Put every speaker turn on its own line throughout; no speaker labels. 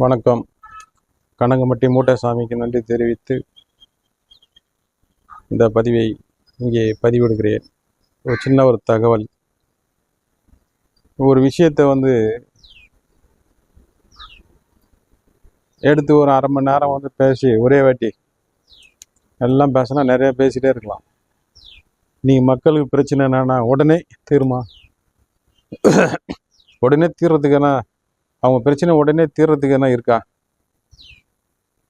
வணக்கம். கனகம்பட்டி மூட்டைசாமிக்கு நன்றி தெரிவித்து இந்த பதிவை இங்கே பதிவிடுகிறேன். ஒரு தகவல், ஒரு விஷயத்தை எடுத்து ஒரு அரை மணி நேரம் பேசி ஒரே வாட்டி எல்லாம் பேசினா நிறைய பேசிகிட்டே இருக்கலாம். நீங்கள் மக்களுக்கு பிரச்சனை என்னன்னா உடனே தீருமா, உடனே தீர்றதுக்கான அவங்க பிரச்சனை உடனே தீர்றதுக்கு என்ன இருக்கா?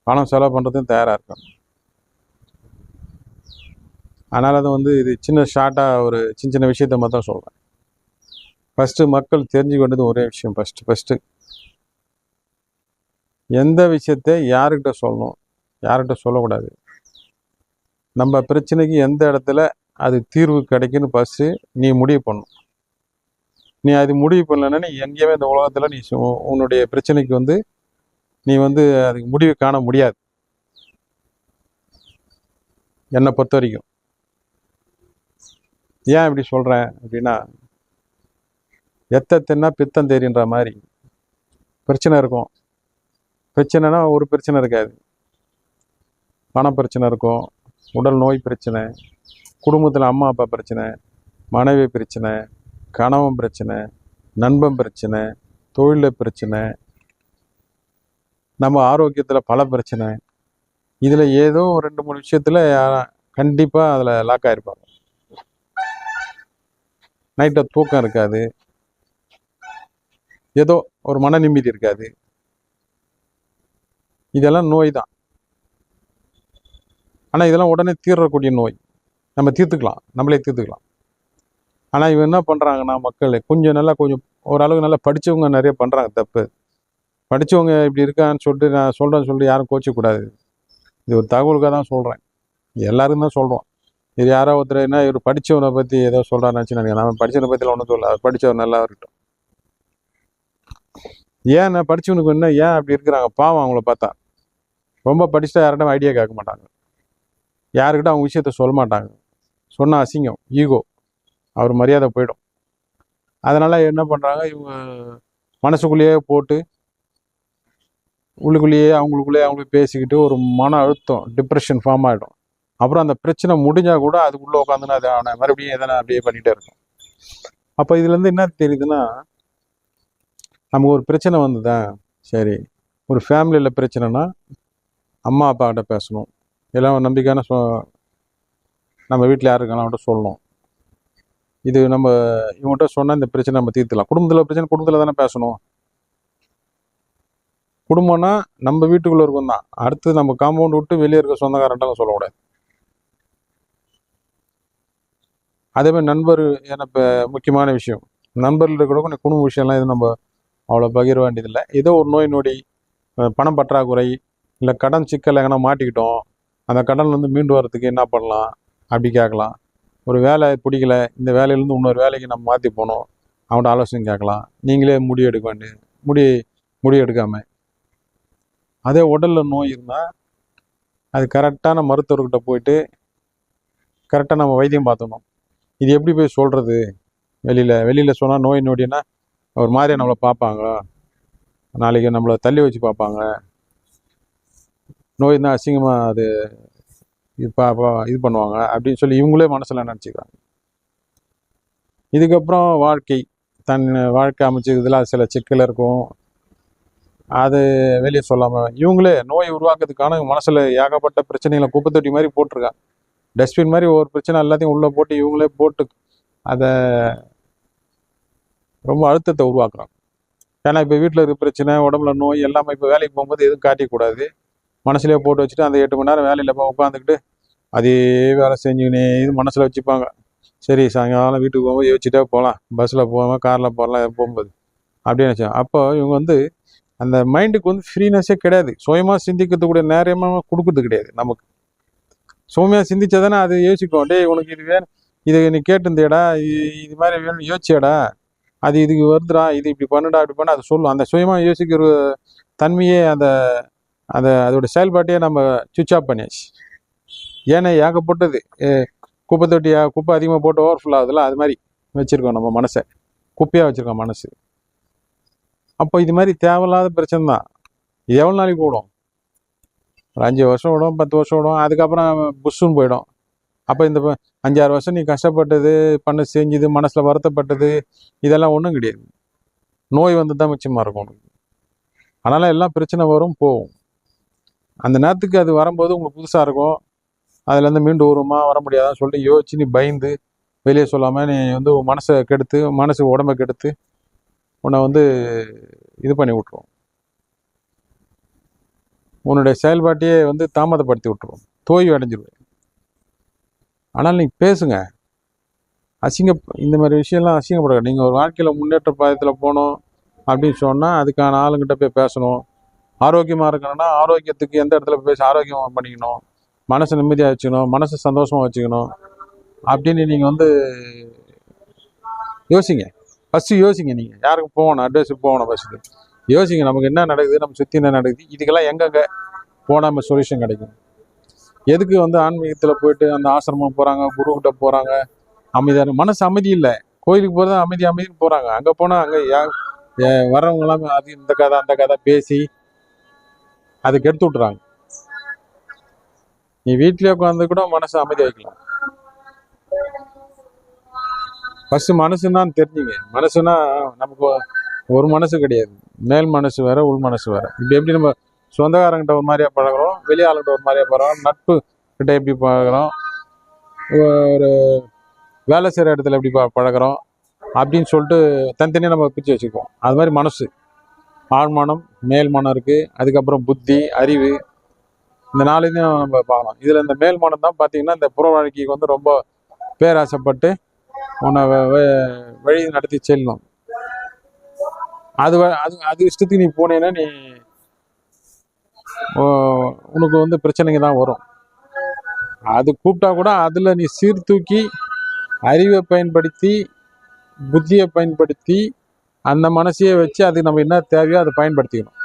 பணம் செலவு பண்ணுறதும் தயாராக இருக்கும். அதனால் அது இது சின்ன ஷார்ட்டாக ஒரு சின்ன விஷயத்த மட்டும் சொல்கிறேன். ஃபஸ்ட்டு மக்கள் தெரிஞ்சுக்க வேண்டியது ஒரே விஷயம். ஃபஸ்ட்டு எந்த விஷயத்தை யார்கிட்ட சொல்லணும், யார்கிட்ட சொல்லக்கூடாது, நம்ம பிரச்சனைக்கு எந்த இடத்துல அது தீர்வு கிடைக்குன்னு ஃபஸ்ட்டு நீ முடிவு பண்ணணும். நீ அது முடிவு பண்ணலன்னா நீ எங்கேயுமே இந்த உலகத்தில் நீ உன்னுடைய பிரச்சனைக்கு நீ அதுக்கு முடிவு காண முடியாது. என்னை பொறுத்த வரைக்கும். ஏன் இப்படி சொல்கிறேன் அப்படின்னா, தின்னா பித்தம் தெரியுன்ற மாதிரி பிரச்சனை இருக்கும். பிரச்சனைனா ஒரு பிரச்சனை இருக்காது. பண பிரச்சனை இருக்கும், உடல் நோய் பிரச்சனை, குடும்பத்தில் அம்மா அப்பா பிரச்சனை, மனைவி பிரச்சனை, கணவன் பிரச்சனை, நண்பன் பிரச்சனை, தொழிலில் பிரச்சனை, நம்ம ஆரோக்கியத்தில் பல பிரச்சனை. இதில் ஏதோ 2-3 விஷயத்தில் கண்டிப்பாக அதில் லாக் ஆகிருப்பாங்க. நைட்டில் தூக்கம் இருக்காது, ஏதோ ஒரு மன நிம்மதி இருக்காது. இதெல்லாம் நோய் தான். ஆனால் இதெல்லாம் உடனே தீர்றக்கூடிய நோய். நம்ம தீர்த்துக்கலாம், நம்மளே தீர்த்துக்கலாம். ஆனால் இவன் என்ன பண்ணுறாங்கன்னா, மக்கள் கொஞ்சம் ஓரளவுக்கு நல்லா படித்தவங்க நிறைய பண்ணுறாங்க தப்பு. படித்தவங்க இப்படி இருக்கான்னு சொல்லிட்டு நான் சொல்கிறேன்னு சொல்லிட்டு யாரும் கோச்சிக்கூடாது. இது ஒரு தகவலுக்காக தான் சொல்கிறேன். எல்லாருக்கும் தான் சொல்கிறோம். இது யாரோ ஒருத்தர் என்ன இவர் படித்தவனை பற்றி ஏதோ சொல்கிறான்னு நினச்சி நான் படித்தவனை பற்றியில் ஒன்றும் சொல்ல. அவர் படித்தவர் நல்லா இருக்கட்டும். ஏன் நான் படித்தவனுக்கு என்ன ஏன் அப்படி இருக்கிறாங்க? பாவம் அவங்கள பார்த்தா. ரொம்ப படிச்சுட்டா யார்கிட்ட ஐடியா கேட்க மாட்டாங்க, யாருக்கிட்ட அவங்க விஷயத்த சொல்ல மாட்டாங்க. சொன்னால் அசிங்கம், ஈகோ, அவர் மரியாதை போயிடும். அதனால் என்ன பண்ணுறாங்க, இவங்க மனசுக்குள்ளேயே போட்டு உள்ளுக்குள்ளேயே அவங்களுக்கு பேசிக்கிட்டு ஒரு மன அழுத்தம், டிப்ரெஷன் ஃபார்ம் ஆகிடும். அப்புறம் அந்த பிரச்சனை முடிஞ்சால் கூட அதுக்குள்ளே உட்காந்துன்னா அது அவனை மறுபடியும் எதனா அப்படியே பண்ணிகிட்டே இருக்கும். அப்போ இதுலேருந்து என்ன தெரியுதுன்னா, நமக்கு ஒரு பிரச்சனை வந்ததா, சரி ஒரு ஃபேமிலியில் பிரச்சனைனா அம்மா அப்பாக்கிட்ட பேசணும், எல்லாம் நம்பிக்கையான நம்ம வீட்டில் யார் இருக்காங்க அவன்கிட்ட சொல்லணும். இது நம்ம இவங்கள்ட்ட சொன்னால் இந்த பிரச்சனை நம்ம தீர்த்துலாம். குடும்பத்தில் பிரச்சனை குடும்பத்தில் தானே பேசணும். குடும்பம்னா நம்ம வீட்டுக்குள்ளே இருக்கும் தான். அடுத்து நம்ம காம்பவுண்ட் விட்டு வெளியே இருக்க சொந்தக்காரன்ட்டாலும் சொல்லக்கூடாது. அதேமாதிரி நண்பர் எனக்கு முக்கியமான விஷயம். நண்பர்கள் கூட கொஞ்சம் குடும்ப விஷயம்லாம் எதுவும் நம்ம அவ்வளோ பகிர வேண்டியதில்லை. ஏதோ ஒரு நோய் நொடி, பணம் பற்றாக்குறை, இல்லை கடன் சிக்கல் எங்கன்னா மாட்டிக்கிட்டோம், அந்த கடன்லேருந்து மீண்டு வரத்துக்கு என்ன பண்ணலாம் அப்படி கேட்கலாம். ஒரு வேலை பிடிக்கல, இந்த வேலையிலேருந்து இன்னொரு வேலைக்கு நம்ம மாற்றி போனோம், அவன்கிட்ட ஆலோசனை கேட்கலாம். நீங்களே முடிவு எடுக்க வேண்டிய முடிவு எடுக்காமல். அதே உடலில் நோய் இருந்தால் அது கரெக்டான மருத்துவர்கிட்ட போயிட்டு கரெக்டாக நம்ம வைத்தியம் பார்த்தணும். இது எப்படி போய் சொல்கிறது? வெளியில் சொன்னால் நோய் நொடினா ஒரு மாதிரியாக நம்மளை பார்ப்பாங்க, நாளைக்கு நம்மளை தள்ளி வச்சு பார்ப்பாங்க, நோய் தான் அசிங்கமாக அது இது பண்ணுவாங்க அப்படின்னு சொல்லி இவங்களே மனசில் நினச்சிக்கிறாங்க. இதுக்கப்புறம் வாழ்க்கை அமைச்சிக்கிறதுல சில சிக்கல் இருக்கும். அது வெளியே சொல்லாமல் இவங்களே நோய் உருவாக்குறதுக்கான மனசில் ஏகப்பட்ட பிரச்சனைகளை குப்பை தொட்டி மாதிரி போட்டிருக்காங்க. டஸ்ட்பின் மாதிரி ஒவ்வொரு பிரச்சனை எல்லாத்தையும் உள்ளே போட்டு இவங்களே போட்டு அதை ரொம்ப அழுத்தத்தை உருவாக்குறாங்க. ஏன்னா இப்போ வீட்டில் இருக்க பிரச்சனை, உடம்புல நோய் எல்லாமே இப்போ வேலைக்கு போகும்போது எதுவும் காட்டிக்கூடாது. மனசுலேயே போட்டு வச்சுட்டு அந்த 8 மணி நேரம் வேலையில் போய் உட்காந்துக்கிட்டு அதே வேலை செஞ்சுக்கினே இது மனசில் வச்சுப்பாங்க. சரி சாயங்காலம் வீட்டுக்கு போகும்போது யோசிச்சுட்டே போகலாம், பஸ்ஸில் போகாமல் காரில் போகலாம் போகும்போது அப்படின்னு நினச்சோம். அப்போ இவங்க அந்த மைண்டுக்கு ஃப்ரீனஸே கிடையாது. சுயமாக சிந்திக்கிறதுக்கூடிய நேரமாக கொடுக்குறது கிடையாது. நமக்கு சுயமாக சிந்திச்சா தானே அது யோசிக்கும். டே உனக்கு இது வேணும், இது நீ கேட்டிருந்தேடா, இது மாதிரி வேணும் யோசிச்சேடா, அது இதுக்கு வருதுடா, இது இப்படி பண்ணுடா அப்படி பண்ண அது சொல்லும். அந்த சுயமாக யோசிக்கிற தன்மையே அதோட செயல்பாட்டையே நம்ம சுவிட்ச் ஆஃப் பண்ணியாச்சு. ஏன்னா ஏகப்பட்டது குப்பை அதிகமாக போட்டு ஓவர்ஃபுல் ஆகுதுல்ல, அது மாதிரி வச்சுருக்கோம் நம்ம மனசை, குப்பையாக வச்சுருக்கோம் மனசு. அப்போ இது மாதிரி தேவையில்லாத பிரச்சனை தான். இது எவ்வளோ நாளைக்கு ஓடும்? ஒரு 5 வருஷம் ஓடும், 10 வருஷம் ஓடும், அதுக்கப்புறம் புஷ்ஷுன்னு போயிடும். அப்போ இந்த 5-6 வருஷம் நீ கஷ்டப்பட்டது செஞ்சது மனசில் வருத்தப்பட்டது இதெல்லாம் ஒன்றும் கிடையாது. நோய் வந்து தான் மிச்சமாக இருக்கும் உனக்கு. அதனால் எல்லாம் பிரச்சனை வரும் போகும். அந்த நேரத்துக்கு அது வரும்போது உங்களுக்கு புதுசாக இருக்கும். அதுலேருந்து மீண்டு வருமா வர முடியாதான்னு சொல்லிட்டு யோசிச்சு நீ பயந்து வெளியே சொல்லாமல் நீ வந்து உன் மனசை கெடுத்து உடம்பை கெடுத்து உன்னை வந்து இது பண்ணி விட்ருவோம். உன்னுடைய செயல்பாட்டையே வந்து தாமதப்படுத்தி விட்டுருவோம், தோய்வு அடைஞ்சிருவேன். ஆனால் நீ பேசுங்க. இந்த மாதிரி விஷயம்லாம் அசிங்கப்படாது. நீங்கள் ஒரு வாழ்க்கையில் முன்னேற்ற பாதத்தில் போகணும் அப்படின்னு சொன்னால் அதுக்கான ஆளுங்கிட்ட போய் பேசணும். ஆரோக்கியமாக இருக்கணும்னா ஆரோக்கியத்துக்கு எந்த இடத்துல பேசி ஆரோக்கியமாக பண்ணிக்கணும், மனசை நிம்மதியாக வச்சுக்கணும், மனசை சந்தோஷமாக வச்சுக்கணும் அப்படின்னு நீங்கள் வந்து யோசிங்க. ஃபஸ்ட்டு யோசிங்க. நீங்கள் யாருக்கும் போகணும், அட்வைஸுக்கு போகணும், ஃபஸ்ட்டு யோசிங்க. நமக்கு என்ன நடக்குது, நம்ம சுற்றி என்ன நடக்குது, இதுக்கெல்லாம் எங்கெங்கே போனால் நம்ம சொல்யூஷன் கிடைக்கும். எதுக்கு வந்து ஆன்மீகத்தில் போயிட்டு அந்த ஆசிரமம் போகிறாங்க, குருக்கிட்ட போகிறாங்க, அமைதியாக மனசு அமைதி இல்லை. கோயிலுக்கு போகிறது அமைதின்னு போகிறாங்க. அங்கே போனால் அங்கே வர்றவங்களாம் அது இந்த கதை அந்த கதை பேசி அதுக்கு எடுத்து விட்டுறாங்க. நீ வீட்டிலே உட்காந்து கூட மனசு அமைதி வைக்கலாம். ஃபர்ஸ்ட் மனசுன்னு தெரிஞ்சுங்க. மனசுனா நமக்கு ஒரு மனசு கிடையாது. மேல் மனசு வேற, உள் மனசு வேற. இப்போ எப்படி நம்ம சொந்தக்காரங்கிட்ட ஒரு மாதிரியா பழகிறோம், வெளியாளுகிட்ட ஒரு மாதிரியா பழகிறோம், நட்பு கிட்ட எப்படி பழகிறோம், ஒரு வேலை செய்கிற இடத்துல எப்படி பழகிறோம் அப்படின்னு சொல்லிட்டு தனித்தனியாக நம்ம பிரித்து வச்சுக்குவோம். அது மாதிரி மனசு, ஆழ்மனம், மேல் மனம் இருக்குது. அதுக்கப்புறம் புத்தி, அறிவு, இந்த 4 நம்ம பார்க்கணும். இதில் இந்த மேல் மனம் தான் பார்த்தீங்கன்னா இந்த புற வாழ்க்கைக்கு வந்து ரொம்ப பேராசைப்பட்டு உன்னை வழி நடத்தி செல்லணும். அது அது இஷ்டத்துக்கு நீ போனேன்னா நீ உனக்கு வந்து பிரச்சனைங்க தான் வரும். அது கூப்பிட்டா கூட அதில் நீ சீர்தூக்கி அறிவை பயன்படுத்தி புத்தியை பயன்படுத்தி அந்த மனசையே வச்சு அதுக்கு நம்ம என்ன தேவையோ அதை பயன்படுத்திக்கணும்.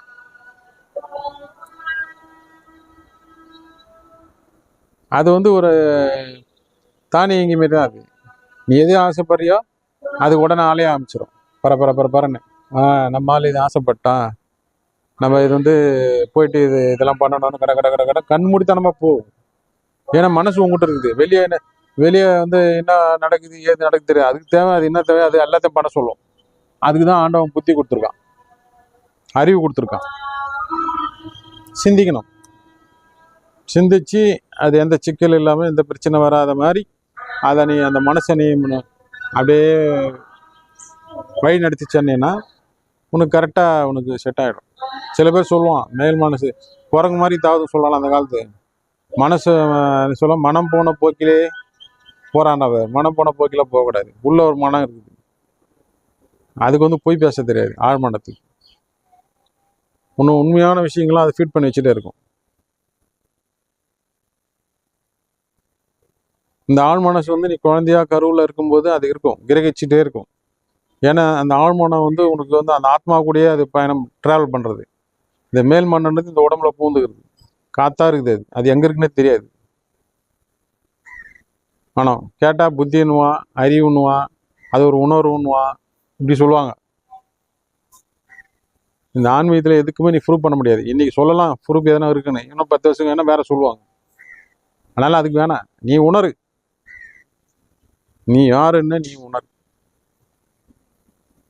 அது வந்து ஒரு தானியங்கி மாரி தான். அது நீ எது ஆசைப்படுறியோ அது உடனே ஆலையே ஆரம்பிச்சிடும். பரன்னு நம்ம ஆள் இது ஆசைப்பட்டான், நம்ம இது வந்து போயிட்டு இதெல்லாம் பண்ணணும்னு கடை கண்மூடித்தனமாக போகும். ஏன்னா மனசு உங்ககிட்ட இருக்குது. வெளியே வந்து என்ன நடக்குது ஏது நடக்குது தெரியாது. அதுக்கு தேவை, அது என்ன தேவை அது எல்லாத்தையும் பண்ண சொல்லும். அதுக்கு தான் ஆண்டவன் புத்தி கொடுத்துருக்கான், அறிவு கொடுத்துருக்கான். சிந்திக்கணும். சிந்திச்சு அது எந்த சிக்கல் இல்லாமல் எந்த பிரச்சனை வராத மாதிரி அதை நீ அந்த மனசை நீ அப்படியே வழி நடத்தி சொன்னீங்கன்னா உனக்கு கரெக்டாக உனக்கு செட் ஆகிடும். சில பேர் சொல்லுவான் மேல் மனசு குரங்கு மாதிரி தாவது சொல்லலாம். அந்த காலத்து மனசு சொல்ல மனம் போன போக்கிலே போறான். மனம் போன போக்கில போகக்கூடாது. உள்ள ஒரு மனம் இருக்குது, அதுக்கு வந்து போய் பேச தெரியாது. ஆழ்மனத்துக்கு இன்னும் உண்மையான விஷயங்கள்லாம் அதை ஃபீட் பண்ணி வச்சுட்டே இருக்கும். இந்த ஆழ்மனசு வந்து நீ குழந்தையா கருவில் இருக்கும்போது அது இருக்கும், கிரகிச்சுட்டே இருக்கும். ஏன்னா அந்த ஆழ்மனம் வந்து உனக்கு வந்து அந்த ஆத்மா கூடயே அது பயணம் ட்ராவல் பண்ணுறது. இந்த மேல் மன்னனுக்கு இந்த உடம்புல பூந்துக்கிறது, காத்தா இருக்குது. அது எங்கே இருக்குன்னே தெரியாது. ஆனால் கேட்டால் புத்தின்னுவான், அறிவுன்னுவான், அது ஒரு உணர்வுன்னுவான், இப்படி சொல்லுவாங்க. இந்த ஆன்மீகத்தில் எதுக்குமே நீ ப்ரூவ் பண்ண முடியாது. இன்னைக்கு சொல்லலாம் ப்ரூஃப் எதனா இருக்குன்னு, இன்னும் 10 வருஷம் வேணா வேற சொல்லுவாங்க. அதனால அதுக்கு வேணாம். நீ உணரு, நீ யாருன்னு நீ உணரு.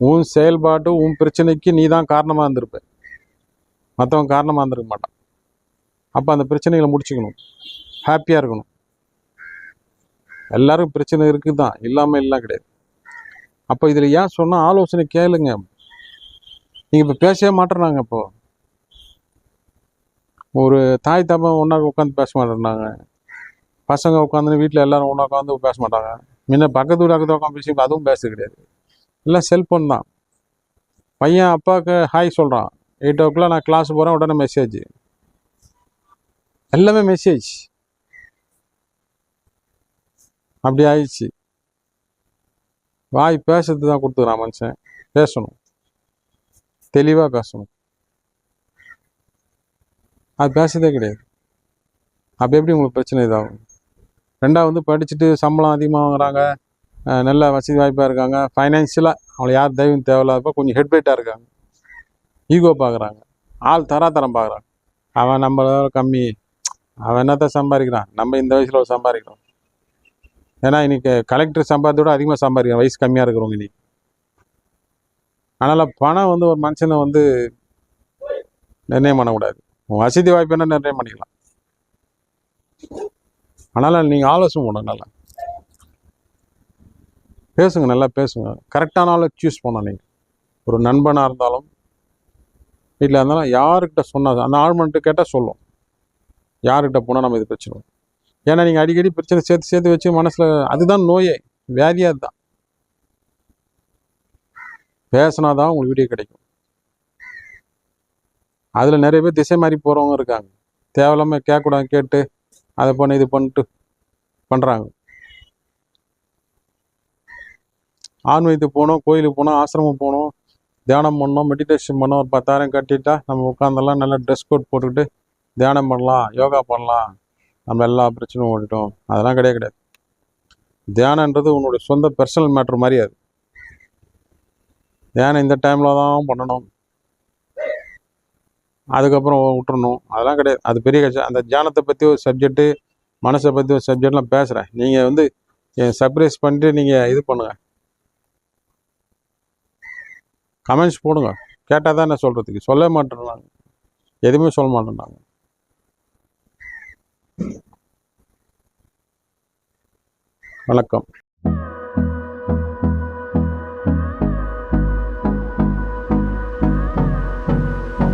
உன் செயல்பாட்டு உன் பிரச்சனைக்கு நீ தான் காரணமாக இருந்திருப்ப, மற்றவன் காரணமாக இருந்திருக்க மாட்டான். அப்போ அந்த பிரச்சனைகளை முடிச்சுக்கணும், ஹாப்பியாக இருக்கணும். எல்லாருக்கும் பிரச்சனை இருக்குது தான், இல்லாமல் எல்லாம் கிடையாது. அப்போ இதில் ஏன் சொன்னால் ஆலோசனை கேளுங்க. நீங்கள் இப்போ பேசவே மாட்டேறாங்க. இப்போ ஒரு தாய் தப்பன் ஒன்றா உட்காந்து பேச மாட்டேறாங்க. பசங்க உட்காந்து வீட்டில் எல்லாரும் ஒன்றா உட்காந்து பேச மாட்டாங்க. முன்ன பக்கத்து வீடு உட்காந்து பேசி அதுவும் பேச கிடையாது. எல்லாம் செல்ஃபோன் தான். பையன் அப்பாவுக்கு ஹாய் சொல்கிறான், 8 o'clock நான் கிளாஸ் போகிறேன், உடனே மெசேஜ், எல்லாமே மெசேஜ். அப்படி ஆயிடுச்சு. வாய் பேசுறது தான் கொடுத்துக்கிறான் மனுஷன். பேசணும், தெளிவாக பேசணும். அது பேசுறதே கிடையாது. அப்போ எப்படி உங்களுக்கு பிரச்சனை இதாகும்? ரெண்டாவது வந்து படிச்சுட்டு சம்பளம் அதிகமாக வாங்குறாங்க, நல்ல வசதி வாய்ப்பாக இருக்காங்க, ஃபைனான்ஷியலாக அவங்கள யார் தெய்வம் தேவையில்லாதப்போ கொஞ்சம் ஹெட்வெயிட்டாக இருக்காங்க, ஈகோ பார்க்குறாங்க. ஆள் தராதரம் பார்க்குறான். அவன் நம்மளோட கம்மி, அவன் என்னத்த சம்பாதிக்கிறான், நம்ம இந்த வயசில் சம்பாதிக்கிறோம். ஏன்னா இன்னைக்கு கலெக்டர் சம்பாதித்தோட அதிகமாக சம்பாதிக்கிறோம் வயசு கம்மியாக இருக்கிறவங்க இன்னைக்கு. அதனால் பணம் வந்து ஒரு மனுஷனை வந்து நிர்ணயம் பண்ணக்கூடாது. வசதி வாய்ப்பு என்ன நிர்ணயம் பண்ணிக்கலாம். அதனால் நீங்கள் ஆலோசனை பண்ணுங்க, நல்லா பேசுங்க, நல்லா பேசுங்க. கரெக்டான ஆளை சூஸ் பண்ணணும். நீங்கள் ஒரு நண்பனாக இருந்தாலும் வீட்டில் இருந்தாலும் யாருக்கிட்ட சொன்னால் அந்த ஆழ்மன்ட்டு கேட்டால் சொல்லும், யாருக்கிட்ட போனால் நம்ம இது பிரச்சனை. ஏன்னா நீங்கள் அடிக்கடி பிரச்சனை சேர்த்து சேர்த்து வச்சு மனசில், அதுதான் நோயே, வியாதியாக அதுதான். பேசினா தான் உங்களுக்கு வீடியோ கிடைக்கும். அதில் நிறைய பேர் திசை மாறி போகிறவங்க இருக்காங்க. தேவையில்லாமல் கேட்கக்கூடாது, கேட்டு அதை பண்ணி இது பண்ணிட்டு பண்ணுறாங்க. ஆன்மீகத்துக்கு போகணும், கோயிலுக்கு போகணும், ஆசிரமம் போகணும், தியானம் பண்ணணும், மெடிடேஷன் பண்ணோம், ஒரு 10,000 கட்டிட்டா நம்ம உட்காந்தெல்லாம் நல்லா ட்ரெஸ் கோட் போட்டுக்கிட்டு தியானம் பண்ணலாம், யோகா பண்ணலாம், நம்ம எல்லா பிரச்சனையும் ஓடிட்டோம். அதெல்லாம் கிடையாது, கிடையாது. தியானன்றது உன்னுடைய சொந்த பர்சனல் மேட்ரு மாதிரி. அது தியானம் இந்த டைமில் தான் பண்ணணும், அதுக்கப்புறம் விட்டுறணும், அதெல்லாம் கிடையாது. அது பெரிய கட்சி. அந்த தியானத்தை பற்றி ஒரு சப்ஜெக்ட்டு, மனசை பற்றி ஒரு சப்ஜெக்ட்லாம் பேசுகிறேன். நீங்கள் வந்து சர்ப்ரைஸ் பண்ணிட்டு நீங்கள் இது பண்ணுங்கள், கமெண்ட்ஸ் போடுங்க. கேட்டால் தான் என்ன சொல்கிறதுக்கு, சொல்ல மாட்டேறாங்க, எதுவுமே சொல்ல மாட்டேன்றாங்க. வணக்கம்.